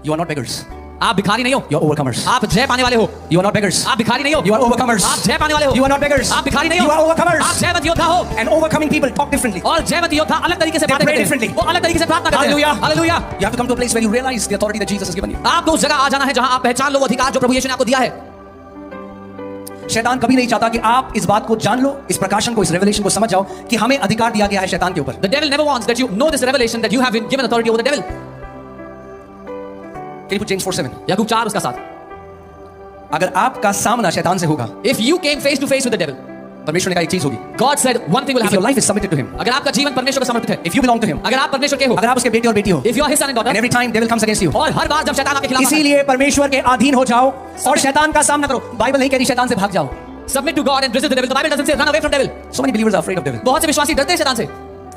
You are not beggars. आप भिखारी नहीं हो, You are overcomers. आप जय पाने वाले हो। You are not beggars. आप भिखारी नहीं हो, You are overcomers. आप जय पाने वाले हो। You are not beggars. आप भिखारी नहीं हो, You are overcomers. आप जयवंत योद्धा हो। And overcoming people talk differently. और जयवंत योद्धा अलग तरीके से They बातें pray करते हैं। differently. वो अलग तरीके से प्रार्थना करते हैं। Hallelujah. Hallelujah. You have to come to a place where you realize the authority that Jesus has given you. आपको उस जगह आ जाना है जहां आप पहचान लो वो अधिकार जो प्रभु यीशु ने आपको दिया है। शैतान कभी नहीं चाहता कि आप इस बात को जान लो, इस प्रकाशन को, इस रेवलेशन को समझ जाओ कि हमें अधिकार दिया गया है शैतान के ऊपर। The devil never wants that you know this revelation that you have been given authority over the devil. Can you put James 4:7? याकूब 4 उसका 7। अगर आपका सामना शैतान से होगा, If you came face to face with the devil, परमेश्वर ने कहा एक चीज होगी। God said one thing will If your happen. life is submitted to him, अगर आपका जीवन परमेश्वर को समर्पित है, if you belong to him, अगर आप परमेश्वर के हो, अगर आप उसके बेटे और बेटी हो, if you are his son and daughter, and every time devil comes against you, और हर बार जब शैतान आपके खिलाफ आता है, इसीलिए परमेश्वर के अधीन हो जाओ और शैतान का सामना करो। बाइबल नहीं कह रही शैतान से भाग जाओ। submit to God and resist the devil. The Bible doesn't say run away from devil. So many believers are afraid of devil. बहुत से विश्वासी डरते हैं शैतान से।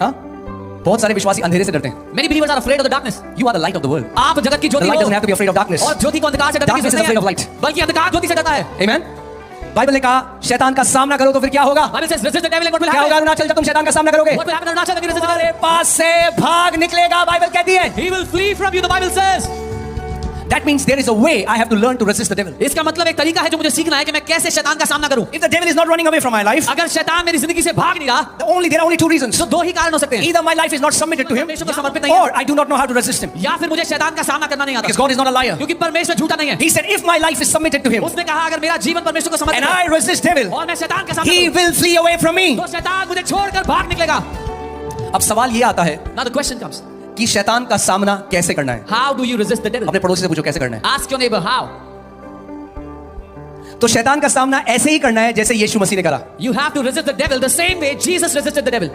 हाँ? बहुत सारे विश्वासी अंधेरे से डरते हैं। Many believers are afraid of the darkness. You are the light of the world. आप जगत की The ज्योति light doesn't हो, have to be afraid of darkness. और ज्योति को अंधकार से डरने की Darkness is जरूरत afraid of नहीं light. है, बल्कि अंधकार ज्योति से डरता है। Amen. बाइबल ने कहा शैतान का सामना करो तो फिर क्या होगा? Bible says resist the devil and what will क्या होगा happen? अरुणाचल जब तुम शैतान का सामना करोगे? What will happen Arunachal when you resist the तुम्हारे devil? पास से भाग निकलेगा, बाइबल कहती है। He will flee from you, the Bible says. That means there is a way I have to learn to resist the devil. इसका मतलब एक तरीका है जो मुझे सीखना है कि मैं कैसे शैतान का सामना करूं। If the devil is not running away from my life, अगर शैतान मेरी जिंदगी से भाग नहीं रहा, there are only two reasons. तो दो ही कारण हो सकते हैं। Either my life is not submitted to him, परमेश्वर को समर्पित नहीं or है, I do not know how to resist him. या फिर मुझे शैतान का सामना करना नहीं आता, Because God is not a liar. क्योंकि परमेश्वर झूठा नहीं है। He said, if my life is submitted to him, उसने कहा अगर मेरा जीवन परमेश्वर को समर्पित and है I resist devil, और मैं शैतान का सामना he करूं, will flee away from me. तो शैतान मुझे छोड़कर भाग निकलेगा। अब सवाल ये आता है Now the question comes, कि शैतान का सामना कैसे करना है? how do you resist the devil? अपने पड़ोसी से पूछो कैसे करना है। Ask your neighbor how. तो शैतान का सामना ऐसे ही करना है जैसे यीशु मसीह ने करा। You have to resist the devil the same way Jesus resisted the devil.